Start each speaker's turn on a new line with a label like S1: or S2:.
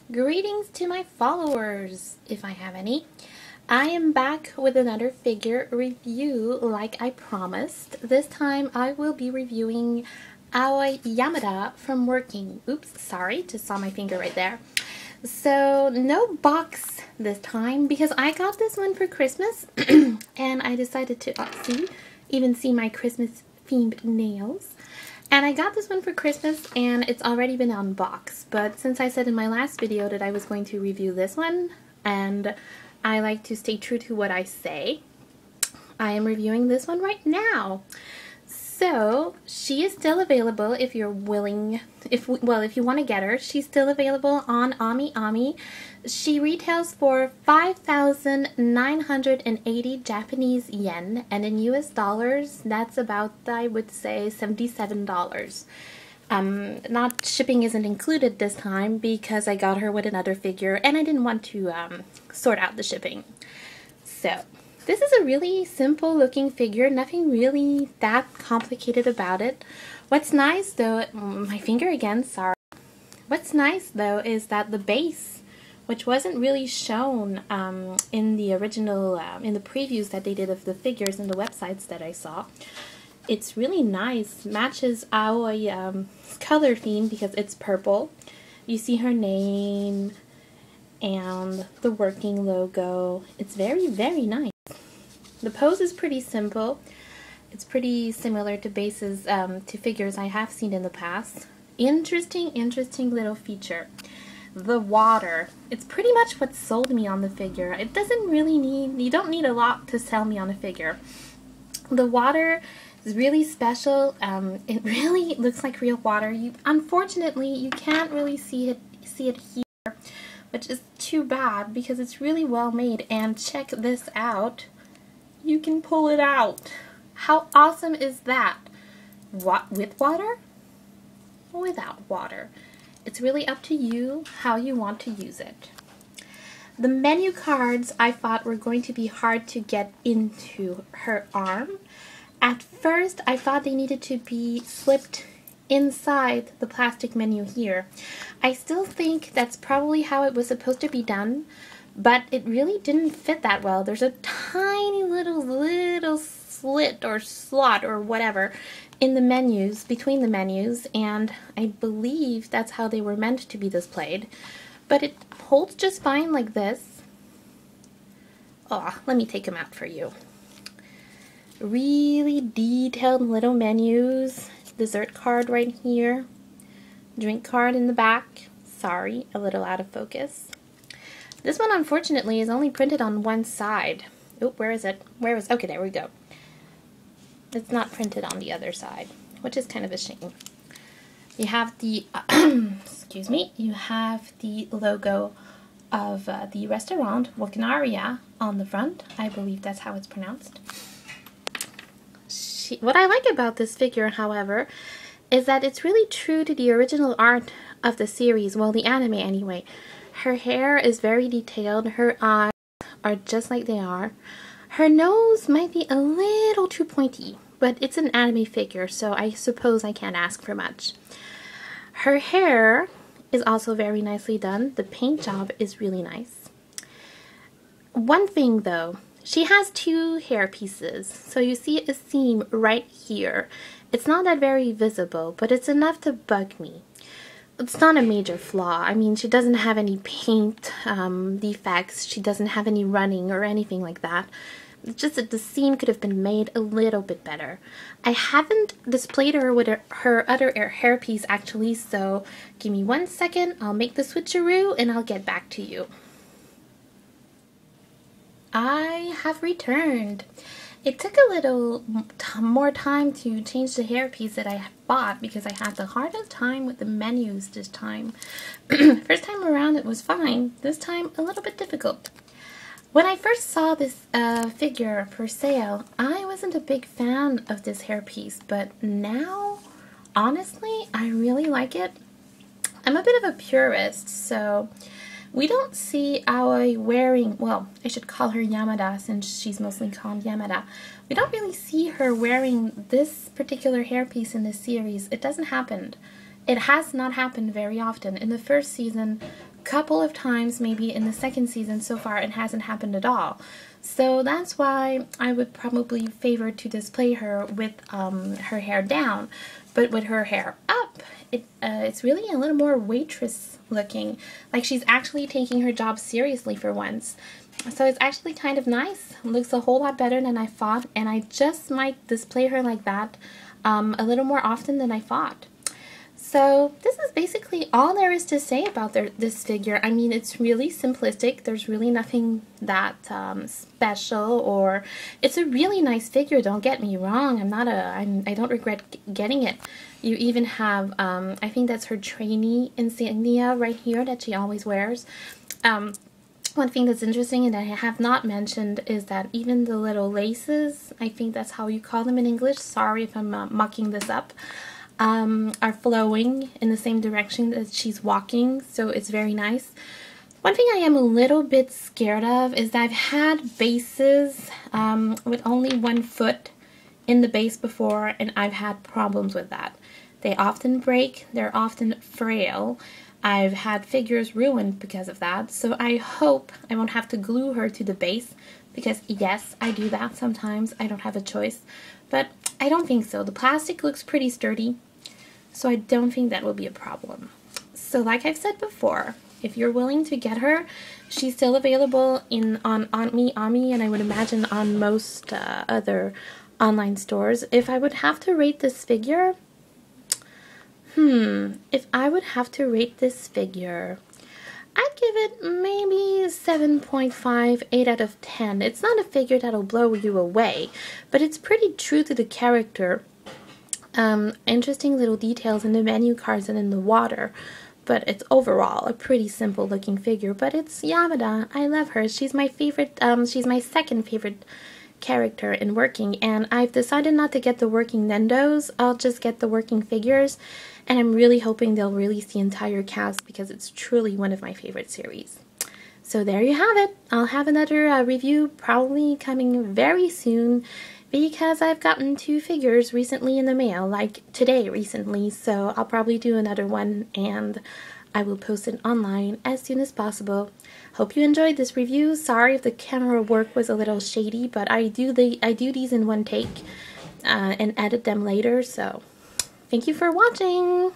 S1: Greetings to my followers, if I have any. I am back with another figure review like I promised. This time I will be reviewing Aoi Yamada from Working. Oops, sorry, just saw my finger right there. So no box this time because I got this one for Christmas and I decided to even see my Christmas themed nails. And I got this one for Christmas and it's already been unboxed, but since I said in my last video that I was going to review this one, and I like to stay true to what I say, I am reviewing this one right now. So, she is still available if you're willing, if you want to get her. She's still available on Ami. She retails for 5,980 Japanese yen, and in US dollars, that's about, I would say, $77. Not shipping isn't included this time because I got her with another figure, and I didn't want to sort out the shipping. So, this is a really simple looking figure, nothing really that complicated about it. What's nice though, my finger again, sorry. What's nice though is that the base, which wasn't really shown in the original, in the previews that they did of the figures and the websites that I saw, it's really nice, matches Aoi color theme because it's purple. You see her name and the Working logo. It's very, very nice. The pose is pretty simple. It's pretty similar to bases, to figures I have seen in the past. Interesting little feature. The water. It's pretty much what sold me on the figure. It doesn't really need, you don't need a lot to sell me on a figure. The water is really special. It really looks like real water. Unfortunately, you can't really see it here, which is too bad because it's really well made. And check this out. You can pull it out. How awesome is that? What, with water? Without water. It's really up to you how you want to use it. The menu cards I thought were going to be hard to get into her arm. At first I thought they needed to be slipped inside the plastic menu here. I still think that's probably how it was supposed to be done, but it really didn't fit that well. There's a tiny little slit or slot or whatever in the menus, between the menus, and I believe that's how they were meant to be displayed. But it holds just fine like this. Oh, let me take them out for you. Really detailed little menus. Dessert card right here. Drink card in the back. Sorry, a little out of focus. This one, unfortunately, is only printed on one side. Oh, where is it? Okay, there we go. It's not printed on the other side, which is kind of a shame. You have the, excuse me, you have the logo of the restaurant, Vulcanaria, on the front. I believe that's how it's pronounced. What I like about this figure, however, is that it's really true to the original art of the series, well, the anime anyway. Her hair is very detailed, her eyes are just like they are. Her nose might be a little too pointy, but it's an anime figure, so I suppose I can't ask for much. Her hair is also very nicely done. The paint job is really nice. One thing though, she has two hair pieces, so you see a seam right here. It's not that very visible, but it's enough to bug me. It's not a major flaw. I mean, she doesn't have any paint defects. She doesn't have any running or anything like that. It's just that the seam could have been made a little bit better. I haven't displayed her with her other hairpiece actually, so give me 1 second. I'll make the switcheroo and I'll get back to you. I have returned. It took a little more time to change the hairpiece that I bought because I had the hardest time with the menus this time. First time around it was fine. This time a little bit difficult. When I first saw this figure for sale, I wasn't a big fan of this hairpiece, but now, honestly, I really like it. I'm a bit of a purist, so we don't see Aoi wearing, well, I should call her Yamada since she's mostly called Yamada. We don't really see her wearing this particular hairpiece in this series. It doesn't happen. It has not happened very often. In the first season, couple of times maybe in the second season so far it hasn't happened at all. So that's why I would probably favor to display her with her hair down. But with her hair up, it's really a little more waitress looking. Like she's actually taking her job seriously for once. So it's actually kind of nice. Looks a whole lot better than I thought. And I just might display her like that a little more often than I thought. So this is basically all there is to say about this figure. I mean, it's really simplistic. There's really nothing that special, or it's a really nice figure. Don't get me wrong. I don't regret getting it. You even have, I think that's her trainee insignia right here that she always wears. One thing that's interesting and that I have not mentioned is that even the little laces, I think that's how you call them in English. Sorry if I'm mucking this up. Are flowing in the same direction that she's walking, so it's very nice. One thing I am a little bit scared of is that I've had bases with only one foot in the base before, and I've had problems with that. They often break, they're often frail. I've had figures ruined because of that, so I hope I won't have to glue her to the base, because yes, I do that sometimes. I don't have a choice, but I don't think so. The plastic looks pretty sturdy, so I don't think that will be a problem. So like I've said before, if you're willing to get her, she's still available on Ami, and I would imagine on most other online stores. If I would have to rate this figure, I'd give it maybe 7.5, 8 out of 10. It's not a figure that'll blow you away, but it's pretty true to the character. Interesting little details in the menu cards and in the water, but it's overall a pretty simple looking figure. But it's Yamada. I love her. She's my favorite, she's my second favorite character in working, and I've decided not to get the working Nendos. I'll just get the working figures, and I'm really hoping they'll release the entire cast because it's truly one of my favorite series. So there you have it. I'll have another review probably coming very soon because I've gotten 2 figures recently in the mail, like today recently, so I'll probably do another one and I will post it online as soon as possible. Hope you enjoyed this review. Sorry if the camera work was a little shady, but I do these in one take and edit them later, so thank you for watching!